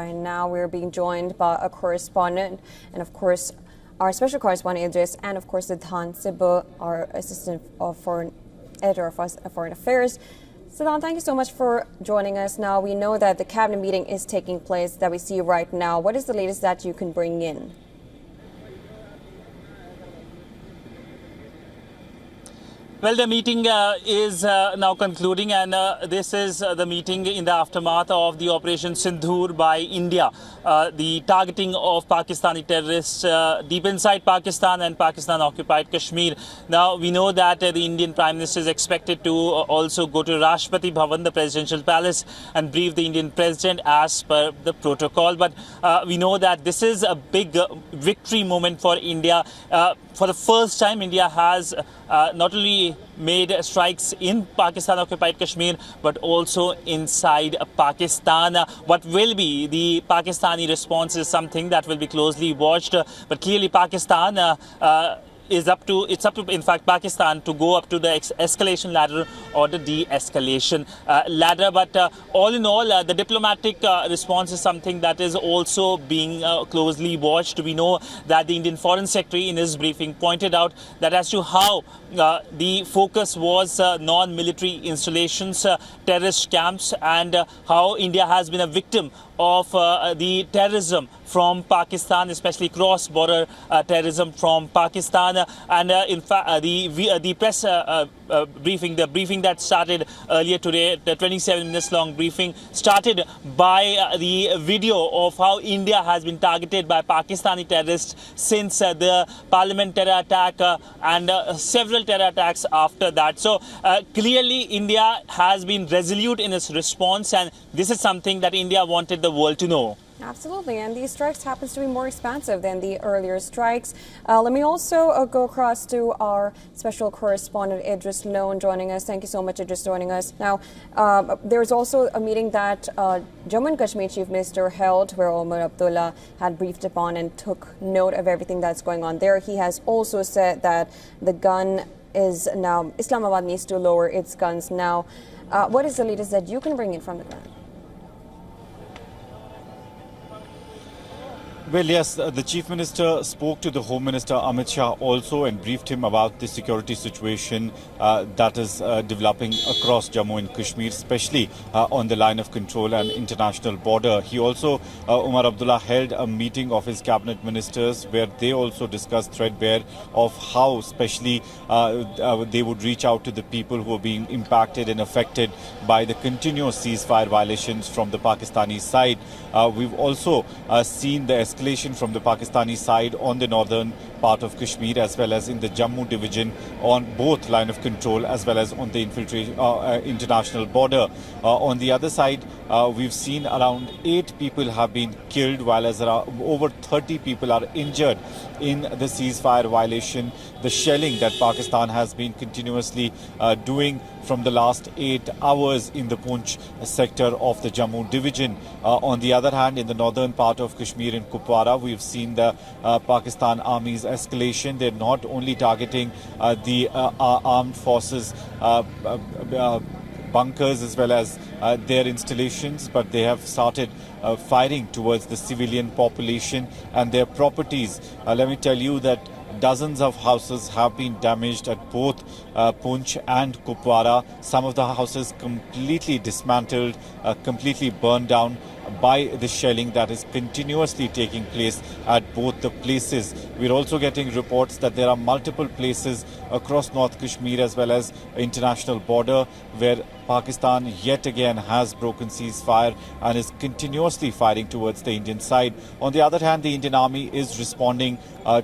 right now. We're being joined by a correspondent and, of course, our special correspondent Jaish, and, of course, Siddhant Sibba, our assistant of foreign editor of Foreign Affairs. Siddhant, thank you so much for joining us. Now, we know that the cabinet meeting is taking place that we see right now. What is the latest that you can bring in? Well, the meeting is now concluding, and this is the meeting in the aftermath of the Operation Sindoor by India, the targeting of Pakistani terrorists deep inside Pakistan and Pakistan-occupied Kashmir. Now, we know that the Indian Prime Minister is expected to also go to Rashtrapati Bhavan, the presidential palace, and brief the Indian president as per the protocol. But we know that this is a big victory moment for India. For the first time, India has not only made strikes in Pakistan-occupied Kashmir, but also inside Pakistan. What will be the Pakistani response is something that will be closely watched. But clearly, Pakistan it's up to, in fact, Pakistan to go up to the escalation ladder or the de-escalation ladder. But all in all, the diplomatic response is something that is also being closely watched. We know that the Indian Foreign Secretary in his briefing pointed out that as to how the focus was non-military installations, terrorist camps, and how India has been a victim of the terrorism from Pakistan, especially cross-border terrorism from Pakistan. And in fact, the press briefing, the briefing that started earlier today, the 27 minutes long briefing, started by the video of how India has been targeted by Pakistani terrorists since the Parliament terror attack and several terror attacks after that. So clearly, India has been resolute in its response, and this is something that India wanted the world to know. Absolutely, and these strikes happens to be more expansive than the earlier strikes. Let me also go across to our special correspondent Idris Loan joining us. Thank you so much, Idris, joining us. Now, there's also a meeting that Jammu and Kashmir Chief Minister held where Omar Abdullah had briefed upon and took note of everything that's going on there. He has also said that the gun is now, Islamabad needs to lower its guns now. What is the latest that you can bring in from the ground? Well, yes, the Chief Minister spoke to the Home Minister Amit Shah also and briefed him about the security situation that is developing across Jammu and Kashmir, especially on the line of control and international border. He also, Omar Abdullah, held a meeting of his cabinet ministers where they also discussed threadbare of how especially they would reach out to the people who are being impacted and affected by the continuous ceasefire violations from the Pakistani side. We've also seen the escalation from the Pakistani side on the northern part of Kashmir as well as in the Jammu division on both line of control as well as on the international border. On the other side, we've seen around 8 people have been killed while as over 30 people are injured in the ceasefire violation. The shelling that Pakistan has been continuously doing from the last 8 hours in the Poonch sector of the Jammu division. On the other hand, in the northern part of Kashmir in Kupwara, we've seen the Pakistan Army's escalation. They're not only targeting the armed forces bunkers as well as their installations, but they have started firing towards the civilian population and their properties. Let me tell you that dozens of houses have been damaged at both Poonch and Kupwara. Some of the houses completely dismantled, completely burned down by the shelling that is continuously taking place at both the places. We're also getting reports that there are multiple places across North Kashmir as well as international border where Pakistan yet again has broken ceasefire and is continuously firing towards the Indian side. On the other hand, the Indian Army is responding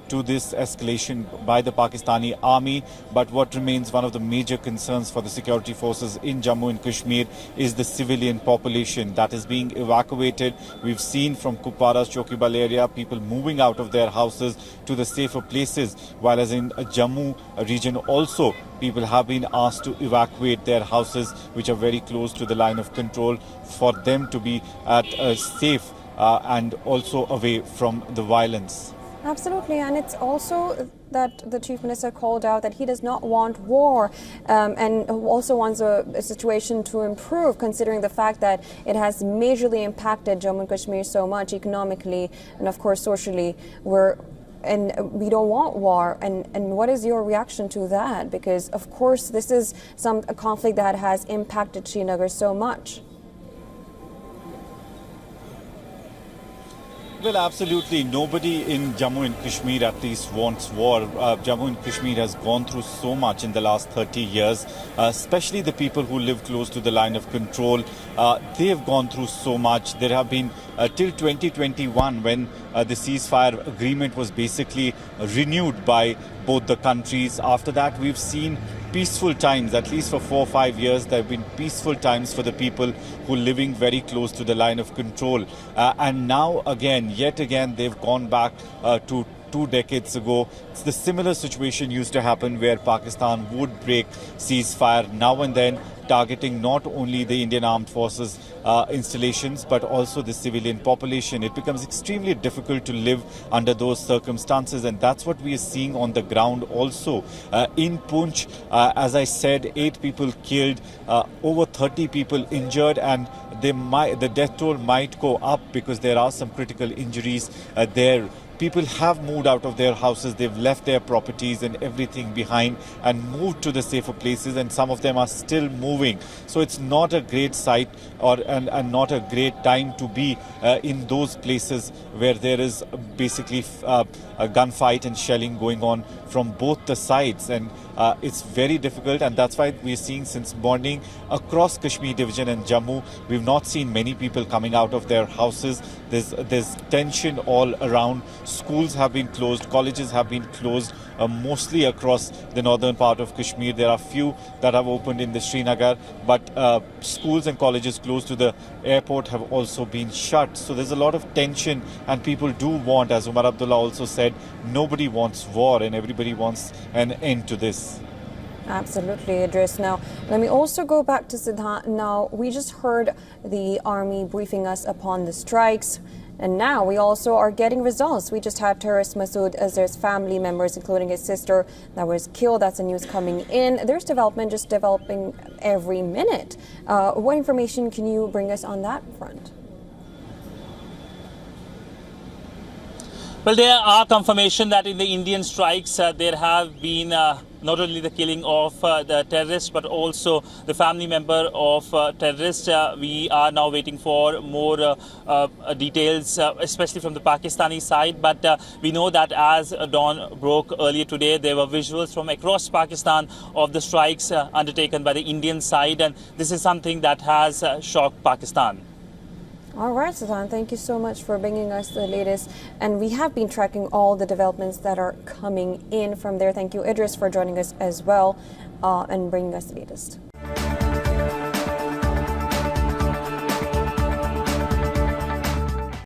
to this escalation by the Pakistani Army. But what remains one of the major concerns for the security forces in Jammu and Kashmir is the civilian population that is being evacuated. We've seen from Kupwara's Chokibal area people moving out of their houses to the safer places, while as in Jammu region also people have been asked to evacuate their houses which are very close to the line of control for them to be at safe and also away from the violence. Absolutely, and it's also that the Chief Minister called out that he does not want war and also wants a situation to improve, considering the fact that it has majorly impacted Jammu and Kashmir so much economically and, of course, socially. And we don't want war. And what is your reaction to that? Because, of course, this is a conflict that has impacted Srinagar so much. Well, absolutely. Nobody in Jammu and Kashmir at least wants war. Jammu and Kashmir has gone through so much in the last 30 years, especially the people who live close to the line of control. They have gone through so much. There have been till 2021 when the ceasefire agreement was basically renewed by both the countries. After that, we've seen peaceful times. At least for 4 or 5 years, there have been peaceful times for the people who are living very close to the line of control. And now again, yet again, they've gone back to 2 decades ago. It's the similar situation used to happen where Pakistan would break ceasefire now and then, targeting not only the Indian Armed Forces installations but also the civilian population. It becomes extremely difficult to live under those circumstances, and that's what we are seeing on the ground also. In Poonch, as I said, 8 people killed, over 30 people injured, and the death toll might go up because there are some critical injuries there. People have moved out of their houses, they've left their properties and everything behind and moved to the safer places, and some of them are still moving. So it's not a great sight and not a great time to be in those places where there is basically a gunfight and shelling going on from both the sides. And it's very difficult, and that's why we're seeing since morning across Kashmir division and Jammu, we've not seen many people coming out of their houses. There's tension all around. Schools have been closed, colleges have been closed, mostly across the northern part of Kashmir. There are few that have opened in the Srinagar, but schools and colleges close to the airport have also been shut. So there's a lot of tension, and people do want, as Umar Abdullah also said, nobody wants war and everybody wants an end to this. Absolutely, Idris. Now, let me also go back to Siddhant. Now, we just heard the army briefing us upon the strikes, and now we also are getting results. We just had terrorist Masood Azhar's family members, including his sister, that was killed. That's the news coming in. There's developing every minute. What information can you bring us on that front? Well, there are confirmation that in the Indian strikes, there have been not only the killing of the terrorists, but also the family member of terrorists. We are now waiting for more details, especially from the Pakistani side. But we know that as dawn broke earlier today, there were visuals from across Pakistan of the strikes undertaken by the Indian side. And this is something that has shocked Pakistan. All right, Siddhant, thank you so much for bringing us the latest. And we have been tracking all the developments that are coming in from there. Thank you, Idris, for joining us as well and bringing us the latest.